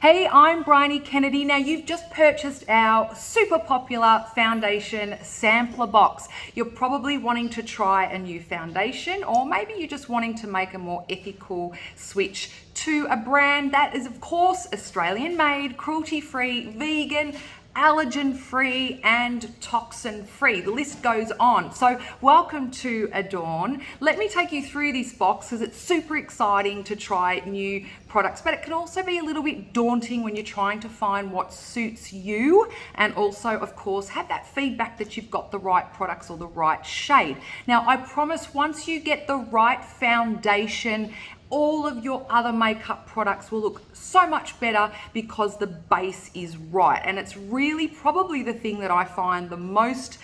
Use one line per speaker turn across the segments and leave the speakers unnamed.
Hey, I'm Bryony Kennedy. Now, you've just purchased our super popular foundation sampler box. You're probably wanting to try a new foundation, or maybe you're just wanting to make a more ethical switch to a brand that is, of course, Australian made, cruelty free, vegan, allergen free and toxin free. The list goes on. So welcome to Adorn. Let me take you through this box because it's super exciting to try new products, but it can also be a little bit daunting when you're trying to find what suits you, and also, of course, have that feedback that you've got the right products or the right shade. Now, I promise once you get the right foundation, all of your other makeup products will look so much better because the base is right. And it's really probably the thing that I find the most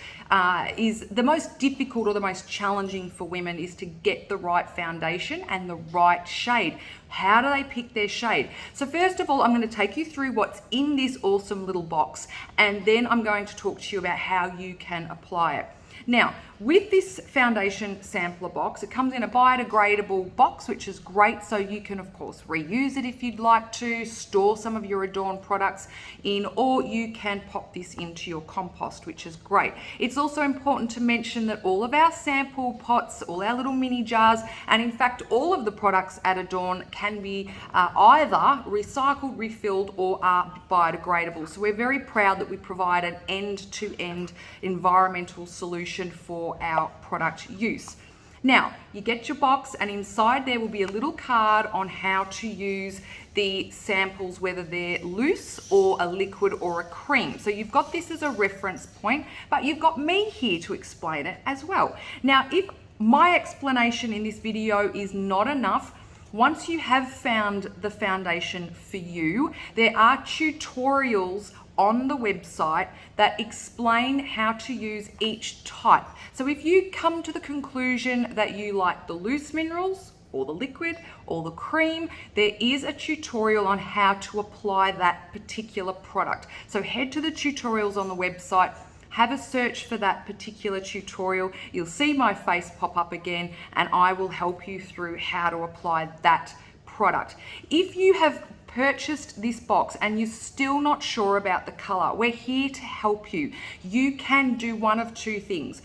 difficult or the most challenging for women is to get the right foundation and the right shade. How do they pick their shade? So first of all, I'm going to take you through what's in this awesome little box, and then I'm going to talk to you about how you can apply it. Now, with this foundation sampler box, it comes in a biodegradable box, which is great. So you can, of course, reuse it if you'd like to, store some of your Adorn products in, or you can pop this into your compost, which is great. It's also important to mention that all of our sample pots, all our little mini jars, and in fact, all of the products at Adorn can be either recycled, refilled, or are biodegradable. So we're very proud that we provide an end-to-end environmental solution for our product use. Now, you get your box, and inside there will be a little card on how to use the samples, whether they're loose or a liquid or a cream. So you've got this as a reference point, but you've got me here to explain it as well. Now, if my explanation in this video is not enough, once you have found the foundation for you, there are tutorials on the website that explain how to use each type. So if you come to the conclusion that you like the loose minerals or the liquid or the cream, there is a tutorial on how to apply that particular product. So head to the tutorials on the website, have a search for that particular tutorial. You'll see my face pop up again, and I will help you through how to apply that product. If you have purchased this box and you're still not sure about the color, we're here to help you. You can do one of two things.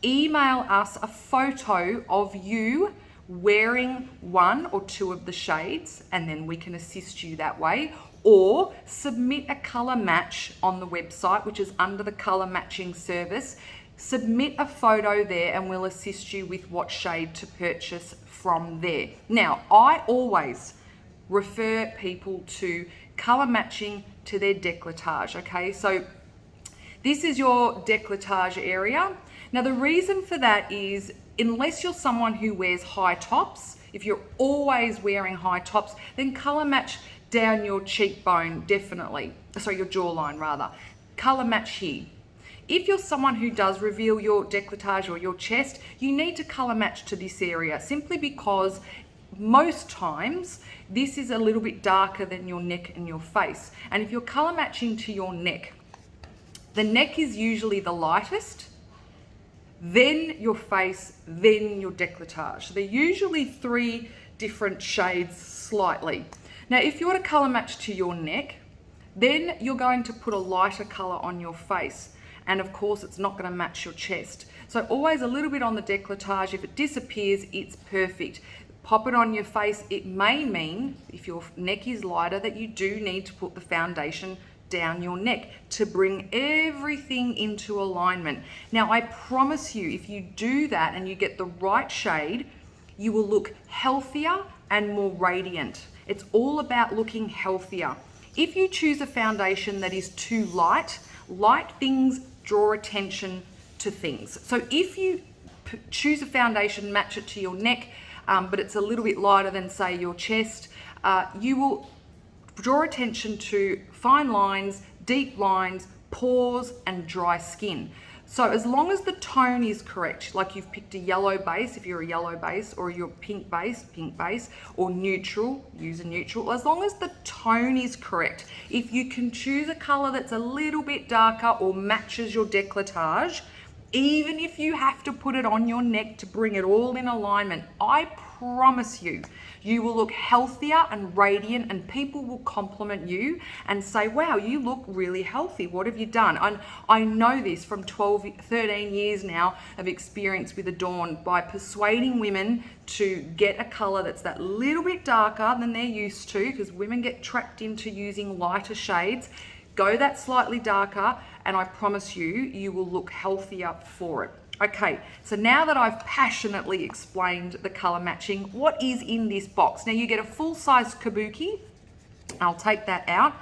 Email us a photo of you wearing one or two of the shades, and then we can assist you that way. Or submit a color match on the website, which is under the color matching service. Submit a photo there and we'll assist you with what shade to purchase from there. Now, I always refer people to color matching to their décolletage, okay? So this is your décolletage area. Now, the reason for that is, unless you're someone who wears high tops, if you're always wearing high tops, then color match down your cheekbone, definitely. Sorry, your jawline rather. Color match here. If you're someone who does reveal your décolletage or your chest, you need to color match to this area, simply because most times this is a little bit darker than your neck and your face. And if you're color matching to your neck, the neck is usually the lightest, then your face, then your décolletage. So they're usually three different shades slightly. Now, if you want to color match to your neck, then you're going to put a lighter color on your face. And of course, it's not going to match your chest. So always a little bit on the décolletage. If it disappears, it's perfect. Pop it on your face. It may mean, if your neck is lighter, that you do need to put the foundation down your neck to bring everything into alignment. Now, I promise you, if you do that and you get the right shade, you will look healthier and more radiant. It's all about looking healthier. If you choose a foundation that is too light, light things draw attention to things. So if you choose a foundation, match it to your neck, but it's a little bit lighter than, say, your chest, you will draw attention to fine lines, deep lines, pores, and dry skin. So as long as the tone is correct, like you've picked a yellow base, if you're a yellow base, or your pink base, or neutral, use a neutral. As long as the tone is correct, if you can choose a color that's a little bit darker or matches your décolletage, even if you have to put it on your neck to bring it all in alignment, I promise you, you will look healthier and radiant, and people will compliment you and say, wow, you look really healthy. What have you done? And I know this from 13 years now of experience with Adorn, by persuading women to get a color that's that little bit darker than they're used to, because women get trapped into using lighter shades. Go that slightly darker, and I promise you, you will look healthier for it. Okay, so now that I've passionately explained the color matching, what is in this box? Now you get a full-size Kabuki. I'll take that out.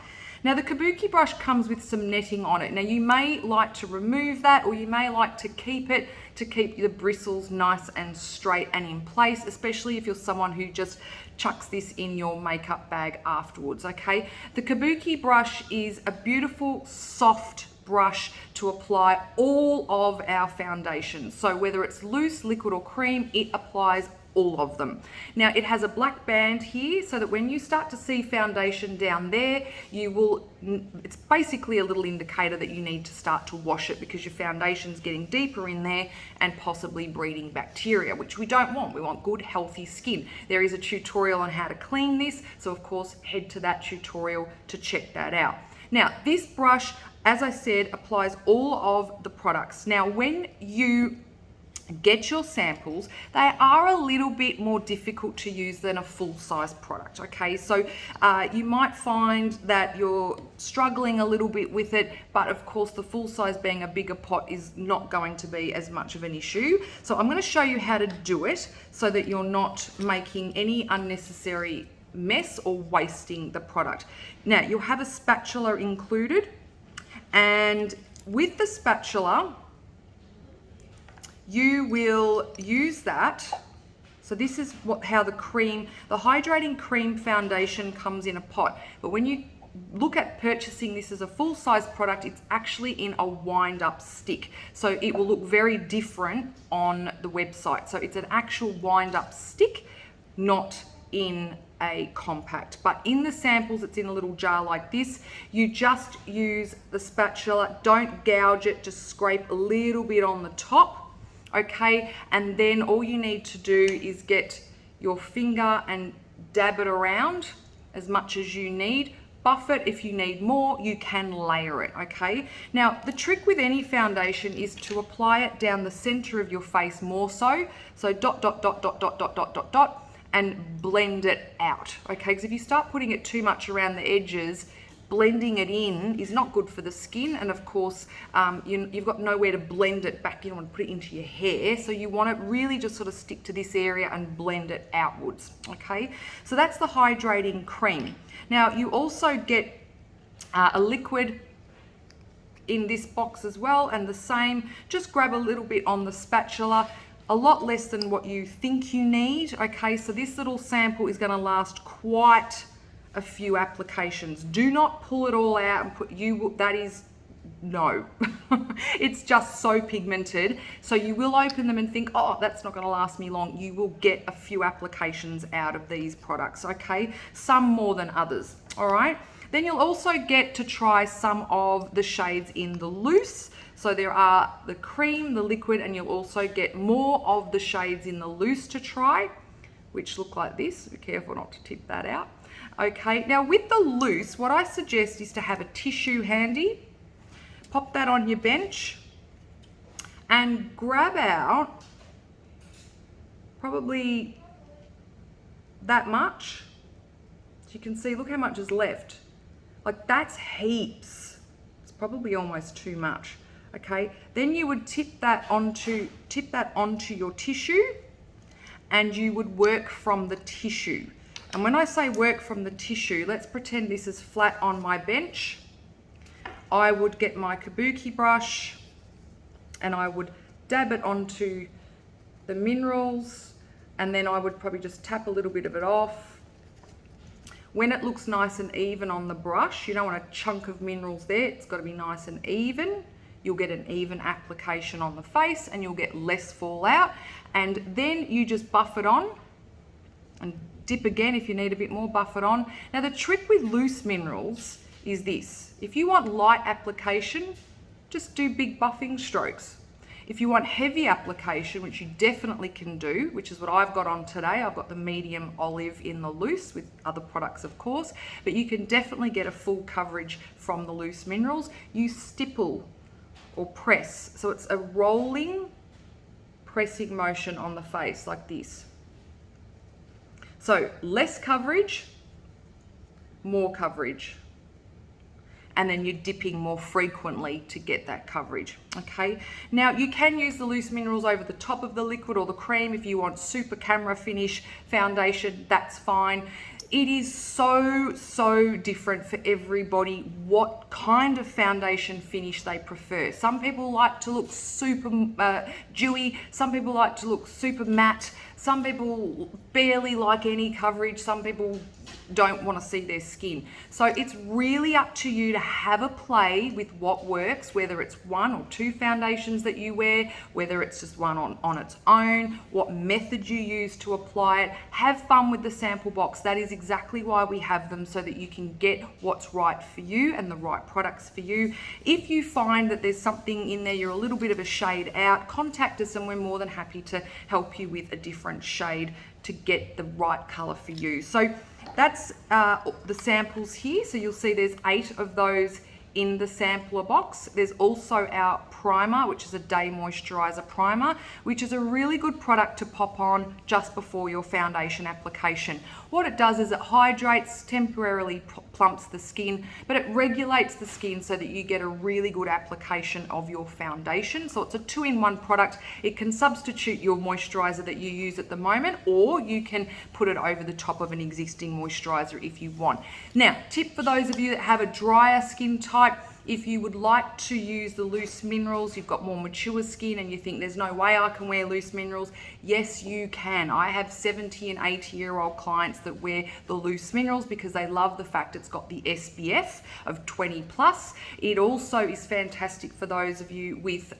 Now the Kabuki brush comes with some netting on it. Now you may like to remove that, or you may like to keep it to keep the bristles nice and straight and in place, especially if you're someone who just chucks this in your makeup bag afterwards, okay? The Kabuki brush is a beautiful, soft brush to apply all of our foundations. So whether it's loose, liquid or cream, it applies all of them. Now it has a black band here, so that when you start to see foundation down there, it's basically a little indicator that you need to start to wash it, because your foundation's getting deeper in there and possibly breeding bacteria, which we don't want. We want good, healthy skin. There is a tutorial on how to clean this, so of course head to that tutorial to check that out. Now this brush, as I said, applies all of the products. Now when you get your samples, they are a little bit more difficult to use than a full-size product, okay? So you might find that you're struggling a little bit with it, but of course the full-size being a bigger pot is not going to be as much of an issue. So I'm going to show you how to do it so that you're not making any unnecessary mess or wasting the product. Now you'll have a spatula included, and with the spatula you will use that. So this is how the hydrating cream foundation comes in a pot. But when you look at purchasing this as a full-size product, it's actually in a wind-up stick. So it will look very different on the website. So it's an actual wind-up stick, not in a compact. But in the samples, it's in a little jar like this. You just use the spatula, don't gouge it, just scrape a little bit on the top. Okay, and then all you need to do is get your finger and dab it around as much as you need. Buff it. If you need more, you can layer it, okay? Now, the trick with any foundation is to apply it down the center of your face more so. So dot, dot, dot, dot, dot, dot, dot, dot, dot, and blend it out, okay? Because if you start putting it too much around the edges, blending it in is not good for the skin, and of course you've got nowhere to blend it back in and put it into your hair, so you want to really just sort of stick to this area and blend it outwards, okay? So that's the hydrating cream. Now you also get a liquid in this box as well, and the same, just grab a little bit on the spatula, a lot less than what you think you need, okay? So this little sample is going to last quite a few applications. Do not pull it all out and no. It's just so pigmented. So you will open them and think, oh, that's not going to last me long. You will get a few applications out of these products, okay? Some more than others, all right? Then you'll also get to try some of the shades in the loose. So there are the cream, the liquid, and you'll also get more of the shades in the loose to try, which look like this. Be careful not to tip that out. Okay, now with the loose, what I suggest is to have a tissue handy. Pop that on your bench and grab out probably that much. As you can see, look how much is left. Like, that's heaps. It's probably almost too much. Okay, then you would tip that onto your tissue, and you would work from the tissue. And when I say work from the tissue, let's pretend this is flat on my bench. I would get my Kabuki brush and I would dab it onto the minerals, and then I would probably just tap a little bit of it off. When it looks nice and even on the brush, you don't want a chunk of minerals there. It's got to be nice and even. You'll get an even application on the face and you'll get less fallout. And then you just buff it on and dip again if you need a bit more, buff it on. Now the trick with loose minerals is this. If you want light application, just do big buffing strokes. If you want heavy application, which you definitely can do, which is what I've got on today, I've got the medium olive in the loose with other products, of course, but you can definitely get a full coverage from the loose minerals. You stipple or press. So it's a rolling pressing motion on the face like this. So less coverage, more coverage. And then you're dipping more frequently to get that coverage, okay? Now, you can use the loose minerals over the top of the liquid or the cream if you want super camera finish foundation, that's fine. It is so different for everybody what kind of foundation finish they prefer. Some people like to look super dewy, some people like to look super matte, some people barely like any coverage, some people don't want to see their skin. So it's really up to you to have a play with what works, whether it's 1 or 2 foundations that you wear, whether it's just one on its own, what method you use to apply it. Have fun with the sample box. That is exactly why we have them, so that you can get what's right for you and the right products for you. If you find that there's something in there, you're a little bit of a shade out, contact us and we're more than happy to help you with a different shade to get the right color for you. So that's the samples here. So you'll see there's 8 of those in the sampler box. There's also our primer, which is a day moisturizer primer, which is a really good product to pop on just before your foundation application. What it does is it hydrates, temporarily plumps the skin, but it regulates the skin so that you get a really good application of your foundation. So it's a 2-in-1 product. It can substitute your moisturizer that you use at the moment, or you can put it over the top of an existing moisturizer if you want. Now, tip for those of you that have a drier skin type, if you would like to use the loose minerals, you've got more mature skin and you think there's no way I can wear loose minerals, yes you can. I have 70 and 80-year-old clients that wear the loose minerals because they love the fact it's got the SPF of 20+. It also is fantastic for those of you with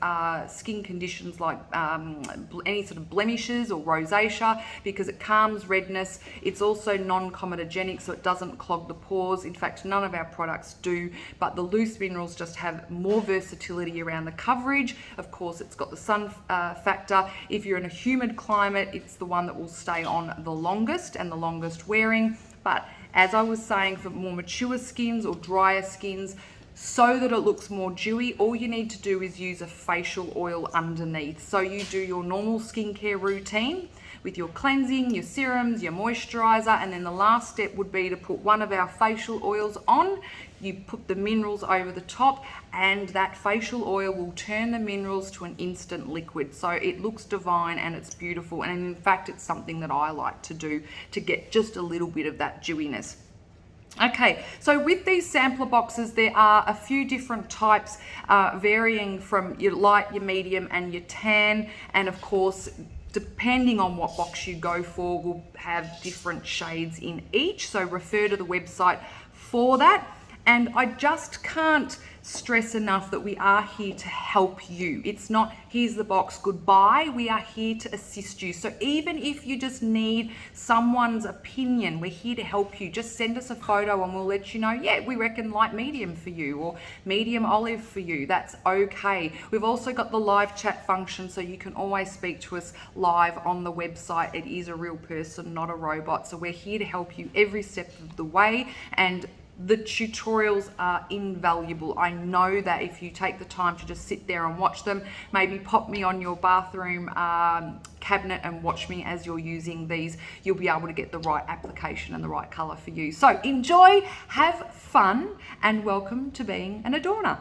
skin conditions like any sort of blemishes or rosacea, because it calms redness. It's also non-comedogenic, so it doesn't clog the pores. In fact, none of our products do, but the loose minerals just have more versatility around the coverage. Of course, it's got the sun factor. If you're in a humid climate, it's the one that will stay on the longest and the longest wearing. But as I was saying, for more mature skins or drier skins, so that it looks more dewy, all you need to do is use a facial oil underneath. So you do your normal skincare routine with your cleansing, your serums, your moisturizer, and then the last step would be to put one of our facial oils on. You put the minerals over the top, and that facial oil will turn the minerals to an instant liquid. So it looks divine and it's beautiful. And in fact, it's something that I like to do to get just a little bit of that dewiness. Okay, so with these sampler boxes, there are a few different types, varying from your light, your medium, and your tan. And of course, depending on what box you go for, we'll have different shades in each. So refer to the website for that. And I just can't stress enough that we are here to help you. It's not, here's the box, goodbye. We are here to assist you. So even if you just need someone's opinion, we're here to help you. Just send us a photo and we'll let you know, yeah, we reckon light medium for you or medium olive for you. That's okay. We've also got the live chat function, so you can always speak to us live on the website. It is a real person, not a robot. So we're here to help you every step of the way, and the tutorials are invaluable. I know that if you take the time to just sit there and watch them, maybe pop me on your bathroom cabinet and watch me as you're using these, you'll be able to get the right application and the right color for you. So enjoy, have fun, and welcome to being an Adorner.